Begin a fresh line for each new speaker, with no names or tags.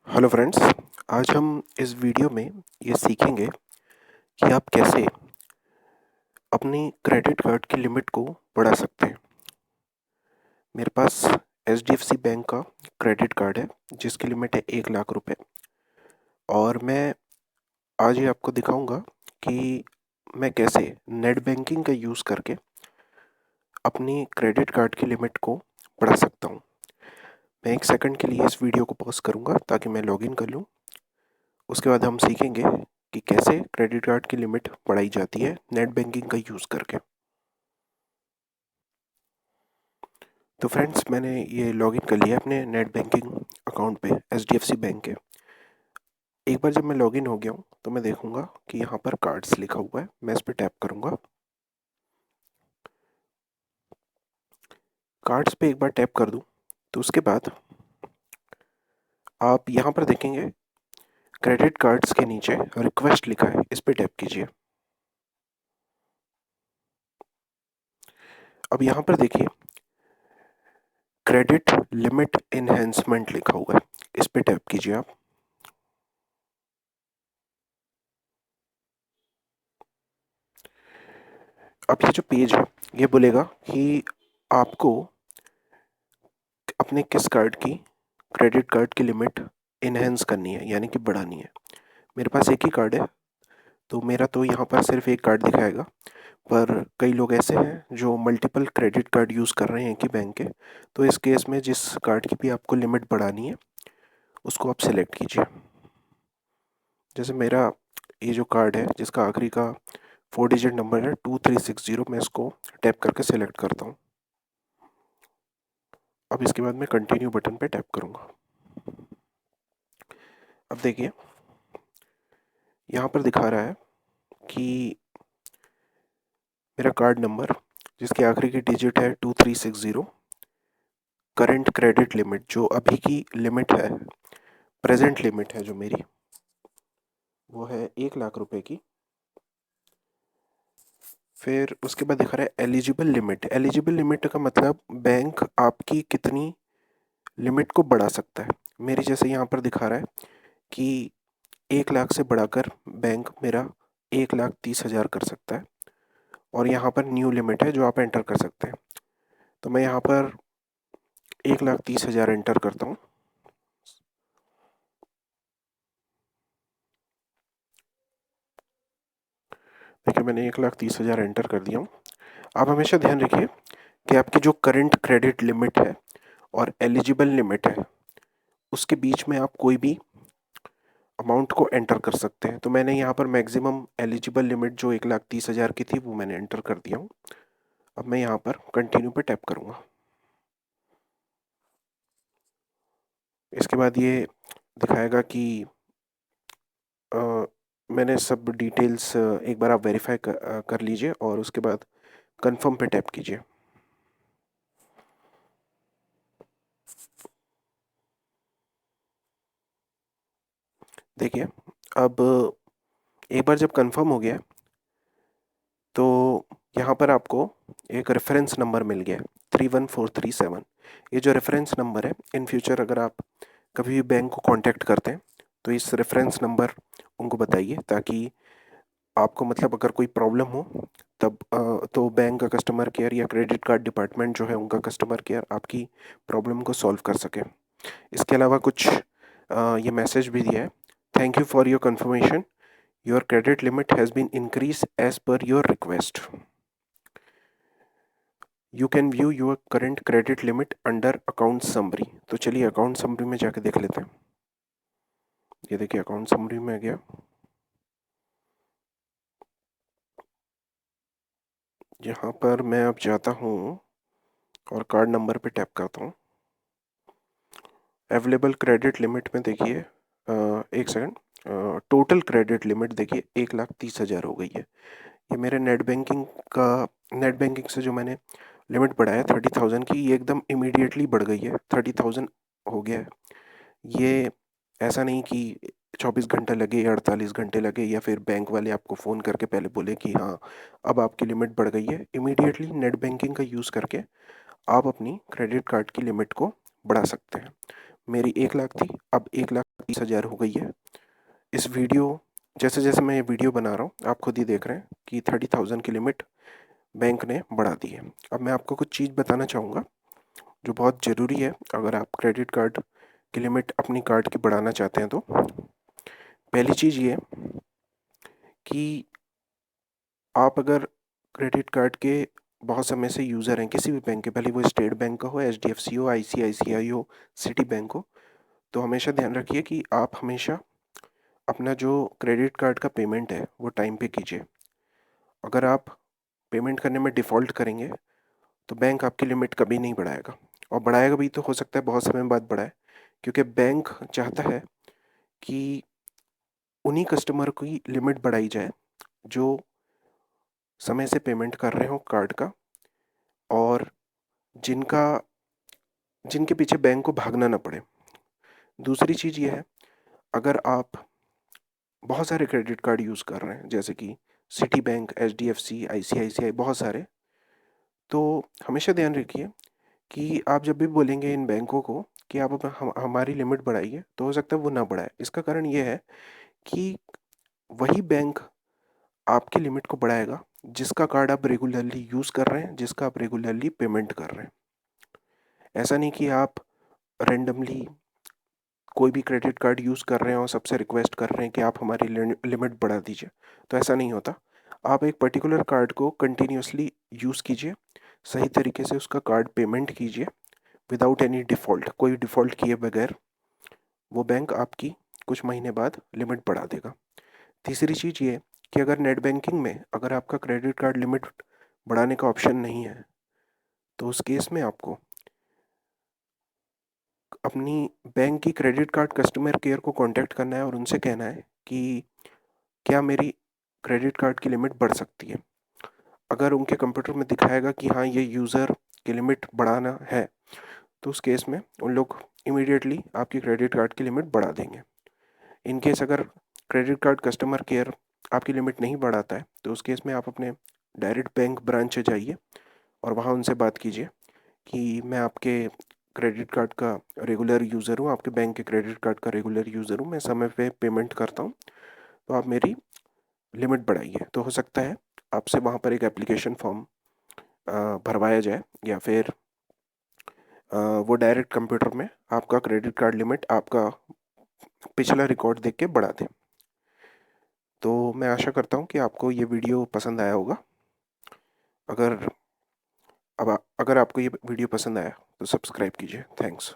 Hello friends. आज हम इस वीडियो में ये सीखेंगे कि आप कैसे अपनी क्रेडिट कार्ड की लिमिट को बढ़ा सकते हैं। मेरे पास एचडीएफसी बैंक का क्रेडिट कार्ड है जिसकी लिमिट है 1 लाख रुपए। और मैं आज ये आपको दिखाऊंगा कि मैं कैसे नेट बैंकिंग का यूज़ करके अपनी क्रेडिट कार्ड की लिमिट को बढ़ा सकता हूँ। मैं 1 सेकंड के लिए इस वीडियो को पॉज करूँगा ताकि मैं लॉगिन कर लूँ। उसके बाद हम सीखेंगे कि कैसे क्रेडिट कार्ड की लिमिट बढ़ाई जाती है नेट बैंकिंग का यूज़ करके। तो फ्रेंड्स, मैंने ये लॉगिन कर लिया अपने नेट बैंकिंग अकाउंट पे एचडीएफसी बैंक के। एक बार जब मैं लॉगिन हो गया हूँ तो मैं देखूंगा कि यहाँ पर कार्ड्स लिखा हुआ है। मैं इस पर टैप करूंगा। कार्ड्स पे एक बार टैप कर दूँ तो उसके बाद आप यहाँ पर देखेंगे क्रेडिट कार्ड्स के नीचे रिक्वेस्ट लिखा है, इस पर टैप कीजिए। अब यहाँ पर देखिए क्रेडिट लिमिट इनहेंसमेंट लिखा हुआ है, इस पर टैप कीजिए आप। अब ये जो पेज है ये बोलेगा कि आपको अपने किस कार्ड की क्रेडिट कार्ड की लिमिट इनहेंस करनी है, यानी कि बढ़ानी है। मेरे पास एक ही कार्ड है तो मेरा तो यहाँ पर सिर्फ एक कार्ड दिखाएगा, पर कई लोग ऐसे हैं जो मल्टीपल क्रेडिट कार्ड यूज़ कर रहे हैं कि बैंक के। तो इस केस में जिस कार्ड की भी आपको लिमिट बढ़ानी है उसको आप सिलेक्ट कीजिए। जैसे मेरा ये जो कार्ड है जिसका आखिरी का 4 डिजिट नंबर है 2360, मैं इसको टैप करके सिलेक्ट करता हूँ। अब इसके बाद मैं कंटिन्यू बटन पे टैप करूँगा। अब देखिए यहाँ पर दिखा रहा है कि मेरा कार्ड नंबर जिसके आखिरी की डिजिट है 2360, करंट क्रेडिट लिमिट जो अभी की लिमिट है, प्रेजेंट लिमिट है जो मेरी, वो है 1 लाख रुपए की। फिर उसके बाद दिखा रहा है एलिजिबल लिमिट। एलिजिबल लिमिट का मतलब बैंक आपकी कितनी लिमिट को बढ़ा सकता है। मेरी जैसे यहाँ पर दिखा रहा है कि 1 लाख से बढ़ाकर बैंक मेरा 1,30,000 कर सकता है। और यहाँ पर न्यू लिमिट है जो आप एंटर कर सकते हैं। तो मैं यहाँ पर 1,30,000 एंटर करता हूँ। देखिए मैंने 1,30,000 एंटर कर दिया हूँ। आप हमेशा ध्यान रखिए कि आपकी जो करंट क्रेडिट लिमिट है और एलिजिबल लिमिट है उसके बीच में आप कोई भी अमाउंट को एंटर कर सकते हैं। तो मैंने यहाँ पर मैक्सिमम एलिजिबल लिमिट जो 1,30,000 की थी वो मैंने एंटर कर दिया हूँ। अब मैं यहाँ पर कंटिन्यू पे टैप करूँगा। इसके बाद ये दिखाएगा कि अ, मैंने सब डिटेल्स एक बार आप वेरीफाई कर लीजिए और उसके बाद कंफर्म पे टैप कीजिए। देखिए अब एक बार जब कंफर्म हो गया तो यहाँ पर आपको एक रेफरेंस नंबर मिल गया 31437। ये जो रेफरेंस नंबर है, इन फ्यूचर अगर आप कभी भी बैंक को कांटेक्ट करते हैं तो इस रेफरेंस नंबर उनको बताइए, ताकि आपको मतलब अगर कोई प्रॉब्लम हो तब तो बैंक का कस्टमर केयर या क्रेडिट कार्ड डिपार्टमेंट जो है उनका कस्टमर केयर आपकी प्रॉब्लम को सॉल्व कर सके। इसके अलावा कुछ ये मैसेज भी दिया है, thank you for your confirmation, your credit limit has been increase as per your request, you can view your current credit limit under account summary. तो चलिए अकाउंट समरी में जाके देख लेते हैं। ये देखिए अकाउंट समरी में आ गया। यहाँ पर मैं अब जाता हूँ और कार्ड नंबर पे टैप करता हूँ। अवेलेबल क्रेडिट लिमिट में देखिए 1 सेकंड, टोटल क्रेडिट लिमिट देखिए 1,30,000 हो गई है। ये मेरे नेट बैंकिंग से जो मैंने लिमिट बढ़ाया 30,000 की, ये एकदम इमीडिएटली बढ़ गई है, 30,000 हो गया है। ये ऐसा नहीं कि 24 घंटे लगे या 48 घंटे लगे या फिर बैंक वाले आपको फ़ोन करके पहले बोले कि हाँ अब आपकी लिमिट बढ़ गई है। इमीडिएटली नेट बैंकिंग का यूज़ करके आप अपनी क्रेडिट कार्ड की लिमिट को बढ़ा सकते हैं। मेरी 1 लाख थी, अब 1,30,000 हो गई है। इस वीडियो जैसे-जैसे मैं ये वीडियो बना रहा हूँ, आप खुद ही देख रहे हैं कि 30,000 की लिमिट बैंक ने बढ़ा दी है। अब मैं आपको कुछ चीज़ बताना चाहूँगा, जो बहुत ज़रूरी है अगर आप क्रेडिट कार्ड की लिमिट अपनी कार्ड की बढ़ाना चाहते हैं तो। पहली चीज़ ये कि आप अगर क्रेडिट कार्ड के बहुत समय से यूज़र हैं किसी भी बैंक के, भले वो स्टेट बैंक का हो, एचडीएफसी हो, आईसीआईसीआई हो, सिटी बैंक हो, तो हमेशा ध्यान रखिए कि आप हमेशा अपना जो क्रेडिट कार्ड का पेमेंट है वो टाइम पे कीजिए। अगर आप पेमेंट करने में डिफ़ॉल्ट करेंगे तो बैंक आपकी लिमिट कभी नहीं बढ़ाएगा, और बढ़ाएगा भी तो हो सकता है बहुत समय बाद बढ़ाए, क्योंकि बैंक चाहता है कि उन्हीं कस्टमर की लिमिट बढ़ाई जाए जो समय से पेमेंट कर रहे हो कार्ड का, और जिनका जिनके पीछे बैंक को भागना ना पड़े। दूसरी चीज़ ये है, अगर आप बहुत सारे क्रेडिट कार्ड यूज़ कर रहे हैं जैसे कि सिटी बैंक, एचडीएफसी, आईसीआईसीआई, बहुत सारे, तो हमेशा ध्यान रखिए कि आप जब भी बोलेंगे इन बैंकों को कि आप हमारी लिमिट बढ़ाइए, तो हो सकता है वो ना बढ़ाए। इसका कारण ये है कि वही बैंक आपकी लिमिट को बढ़ाएगा जिसका कार्ड आप रेगुलरली यूज़ कर रहे हैं, जिसका आप रेगुलरली पेमेंट कर रहे हैं। ऐसा नहीं कि आप रैंडमली कोई भी क्रेडिट कार्ड यूज़ कर रहे हैं और सबसे रिक्वेस्ट कर रहे हैं कि आप हमारी लिमिट बढ़ा दीजिए, तो ऐसा नहीं होता। आप एक पर्टिकुलर कार्ड को कंटिन्यूअसली यूज़ कीजिए, सही तरीके से उसका कार्ड पेमेंट कीजिए विदाउट एनी डिफ़ॉल्ट, कोई डिफ़ॉल्ट किए बगैर वो बैंक आपकी कुछ महीने बाद लिमिट बढ़ा देगा। तीसरी चीज़ ये कि अगर नेट बैंकिंग में अगर आपका क्रेडिट कार्ड लिमिट बढ़ाने का ऑप्शन नहीं है, तो उस केस में आपको अपनी बैंक की क्रेडिट कार्ड कस्टमर केयर को कॉन्टैक्ट करना है और उनसे कहना है कि क्या मेरी क्रेडिट कार्ड की लिमिट बढ़ सकती है। अगर उनके कंप्यूटर में दिखाएगा कि हाँ, ये यूज़र की लिमिट बढ़ाना है, तो उस केस में उन लोग इमीडिएटली आपकी क्रेडिट कार्ड की लिमिट बढ़ा देंगे। इन केस अगर क्रेडिट कार्ड कस्टमर केयर आपकी लिमिट नहीं बढ़ाता है, तो उस केस में आप अपने डायरेक्ट बैंक ब्रांच जाइए और वहाँ उनसे बात कीजिए कि मैं आपके क्रेडिट कार्ड का रेगुलर यूज़र हूँ, आपके बैंक के क्रेडिट कार्ड का रेगुलर यूज़र हूँ, मैं समय पे पेमेंट करता हूँ, तो आप मेरी लिमिट बढ़ाइए। तो हो सकता है आपसे वहाँ पर एक एप्लीकेशन फॉर्म भरवाया जाए, या फिर वो डायरेक्ट कंप्यूटर में आपका क्रेडिट कार्ड लिमिट आपका पिछला रिकॉर्ड देख के बढ़ा दें। तो मैं आशा करता हूँ कि आपको ये वीडियो पसंद आया होगा। अगर अगर आपको ये वीडियो पसंद आया तो सब्सक्राइब कीजिए। थैंक्स।